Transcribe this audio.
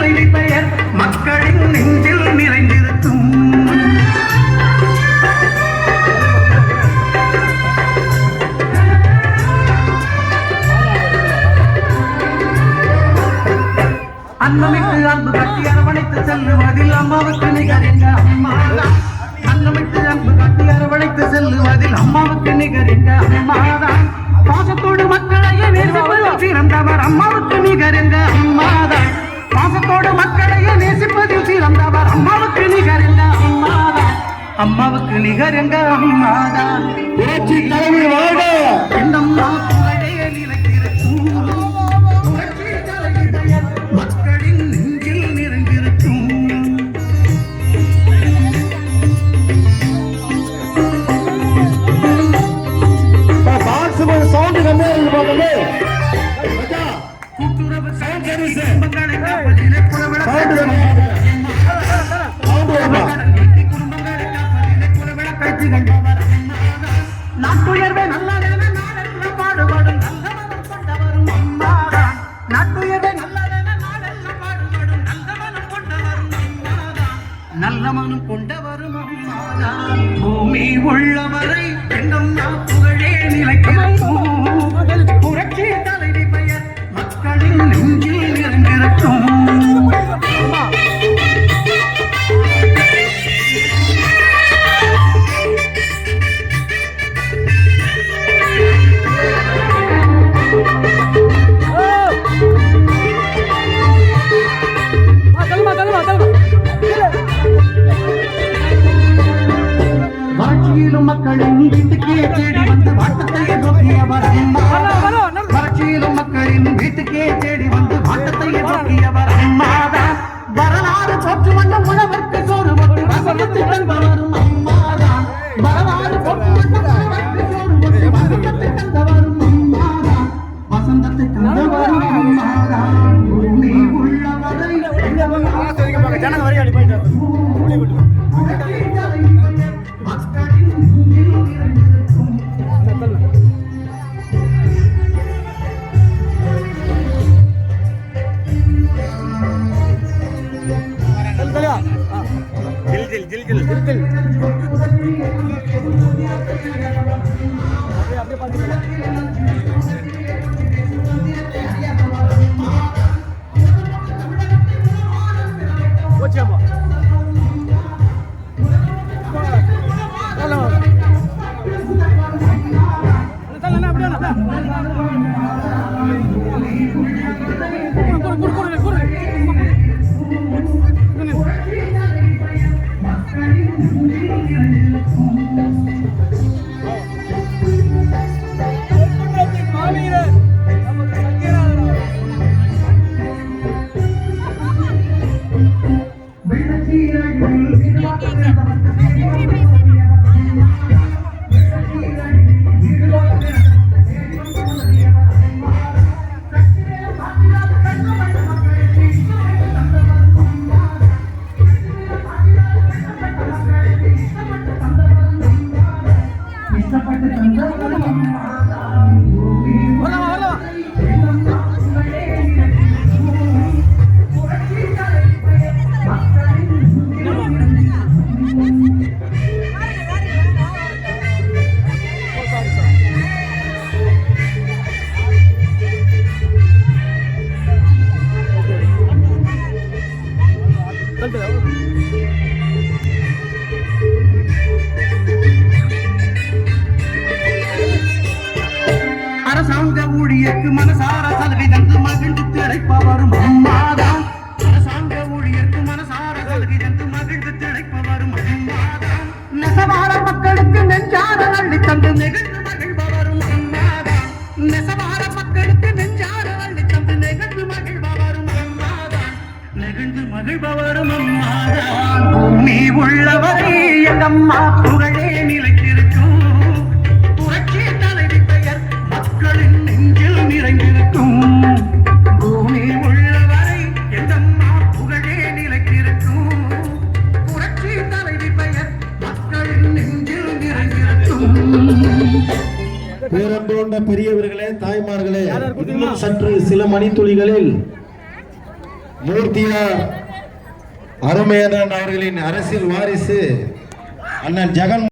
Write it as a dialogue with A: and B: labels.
A: தலைவி பெயர் மக்களின் நெஞ்சில் நிறைந்திருக்கும். அன்னமிட்டு அன்பு கட்டி அரவணைத்து செல்லுவதில் அம்மாவுக்கு நிகர் எங்க அம்மாதான். அன்னமிட்டு அன்பு கட்டி அரவணைத்து செல்லுவதில் அம்மாவுக்கு நிகர் எங்க அம்மாதான். பாசத்தோடு மக்களையே நேசிப்பதில் சிறந்தவர் அம்மாவுக்கு நிகர் எங்க அம்மாதான். பாசத்தோடு மக்களையே நேசிப்பதில் சிறந்தவர் அம்மாவுக்கு நிகர் எங்க அம்மாதான். அம்மாவுக்கு நிகர் எங்க அம்மாதான்.
B: புரட்சி தலைவி வாழ்க.
A: எங்கம்மா புகழே நிலைத்திருக்கும். புரட்சி தலைவி பெயர் மக்களின் நெஞ்சில் நிறைந்திருக்கும்.
B: சவுண்ட் கம்மியா இருக்கு பாக்கலே.
A: கூட்டுறவு குடும்பங்களை காப்பதிலே குலவிளக்கு. குடும்பங்களை காப்பதிலே குலவிளக்கு கண்டவர் அம்மாதான். நாட்டுயர்வே நல்லதென நாடெல்லாம் பாடுபடும் நல்லவனம் கொண்டவரும் அம்மாதான். நாட்டுயர்வே நல்லதென நாடெல்லாம் பாடுபடும் நல்லவனம் கொண்டவரும் அம்மாதான். நல்லவனம் கொண்டவரும் அம்மாதான். பூமி உள்ளவரை எங்கம்மா புகழே நிலைத்திருக்கும். புரட்சி தலைவி பெயர் மக்களின் நெஞ்சில் நிறைந்திருக்கும். வறட்சியிலும் மக்களின் வீட்டுக்கே தேடி வந்து வாட்டத்தை நோக்கியவர் அம்மாதான். வறட்சியிலும் மக்களின் வீட்டுக்கே தேடி வந்து வாட்டத்தை நோக்கியவர் அம்மாதான். வரலாறு போற்று வந்த உணவர்க்கு சோறு போட்டு வசந்தத்தை தந்தவரும் அம்மாதான். வரலாறு போற்று வந்த உணவர்க்கு சோறு போட்டு வசந்தத்தை தந்தவரும் அம்மாதான். வசந்தத்தை தந்தவரும் அம்மாதான். பூமி உள்ளவரை
B: ஜனங்க வரையாடி போயிட்டு அரசாங்க ஊழியருக்கு மனசார சலுகை தந்து மகிழ்ந்து திளைப்பவரும் அம்மாதான். அரசாங்க ஊழியருக்கு மனசார சலுகை தந்து மகிழ்ந்து திளைப்பவரும் அம்மாதான். நெசவார மக்களுக்கு நெஞ்சார அள்ளி தந்து நெகிழ்ந்து மகிழ்பவரும் அம்மாதான். நெசவார மக்களுக்கு நெஞ்சார அள்ளி தந்து நெகிழ்ந்து மகிழ்பவரும் அம்மாதான். நெகிழ்ந்து மகிழ்பவரும் அம்மாதான். பூமி உள்ளவரை எங்கம்மா புகழே நிலைத்திருக்கும். புரட்சி தலைவி பெயர் மக்களின் நெஞ்சில் நிறைந்திருக்கும். பூமி உள்ளவரை எங்கம்மா புகழே நிலைத்திருக்கும். புரட்சி தலைவி பெயர் மக்களின் நெஞ்சில் நிறைந்திருக்கும். பேரன்போண்ட பெரியவர்களே, தாய்மார்களே, இன்னும் சற்று சில மணித்துளிகளில்
C: மூர்த்தியார் அருமையாதான் அவர்களின் அரசியல் வாரிசு அண்ணன் ஜெகன்